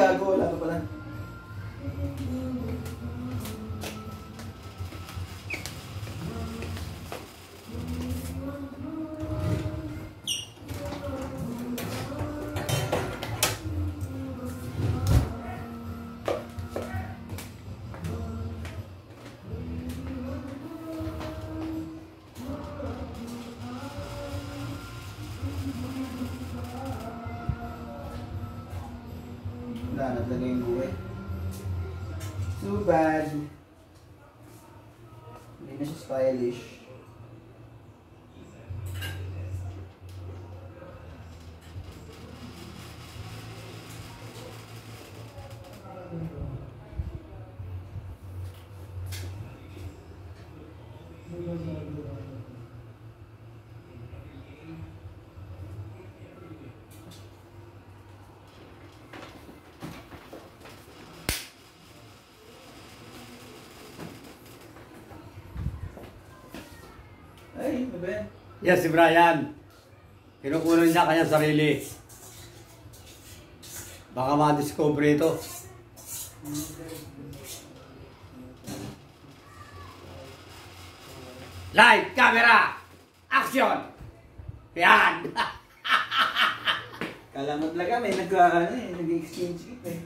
gago. Wala ka pala. Wala, naglaga yung buhay. Too bad. Hindi na siya stylish. Ay, ano ba yan? Yes, si Brian. Kinukunan niya kanya sarili. Baka ma-discover ito. Light, camera, action! Yan! Kala mo talaga may nag-exchange gift eh.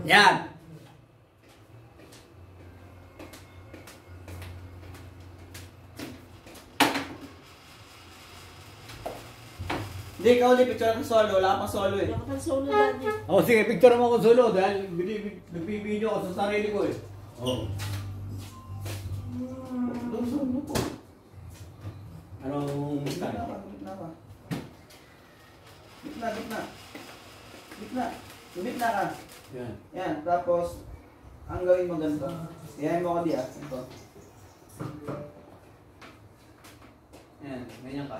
Yan! Hindi, ikaw ulit picture ng solo. Wala kang solo eh. Wala kang solo daddy. Oh, sige, picture mo ako solo dahil nagpipideo ako sa sarili ko eh. Oh. Solo po. Anong Gitna style? ka, gitna ka. Gitna, gitna. Gitna. Gitna ka. Yan. Yan, tapos, ang gawin mo ganito. Yan mo ko diya. Ito. Yan, ganyan ka.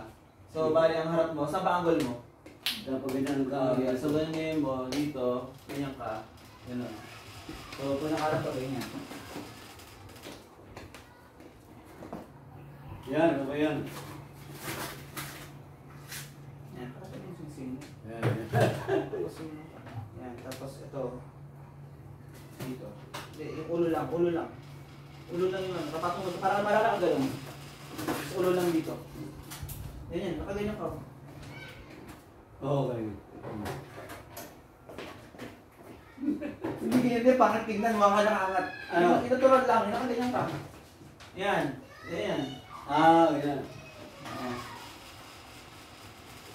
So, bali ang harap mo. Saan ba angle mo? Kapag ganyan ka, Yeah, so, ganyan mo. Dito. Ganyan ka. Ganun. So, kung nakaharap ka, ganyan. yan, ano ba yan? Yan. Parang yung singsing. Yan, yan. Tapos yung... Yan. Tapos ito. Dito. Hindi, yung ulo lang. Ulo lang. Ulo lang yun. Kapatungkol. Para malala ka ganun. Tapos ulo lang dito. Ganyan. Nakaganyan ka. Oo, ganyan. Hindi ganyan din. Pangit tignan. Huwag ka nakaangat. Ano? Itutulad lang. Nakaganyan ka. Yan. Yan. Ah, ganyan.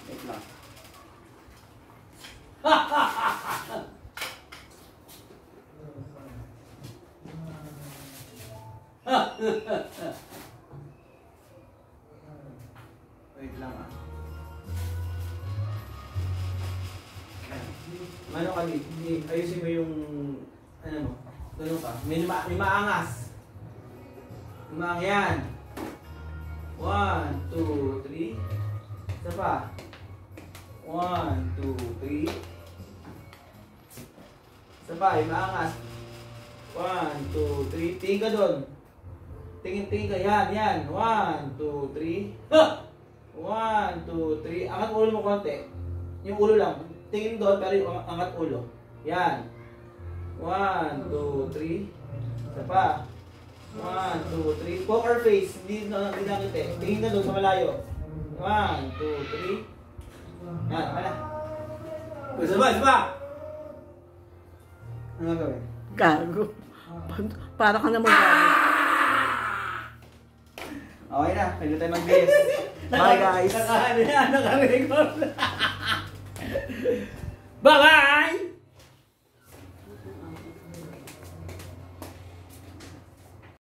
Wait lang. Wait lang ah. Ano ka di? Ayusin mo yung ano mo. Ganun ka. May maangas. Yan. 1, 2, 3. Isa pa. 1, 2, 3. Isa pa, yung maangas. 1, 2, 3. Tingin ka doon. Tingin ka. Yan. 1, 2, 3. 1, 2, 3. Angat ulo mo konti. Yung ulo lang. Tingin doon, pero yung angat ulo. Yan. 1, 2, 3. Isa pa. 1, 2, 3. Poker face. Hindi nakita eh. Tingin ka doon sa malayo. 1, 2, 3. Yan, wala. Isa. Ano gagawin? Gago. Para ka naman gago. Okay na, pwede tayo mag-guess. Bye guys! Naka-record. Bye-bye!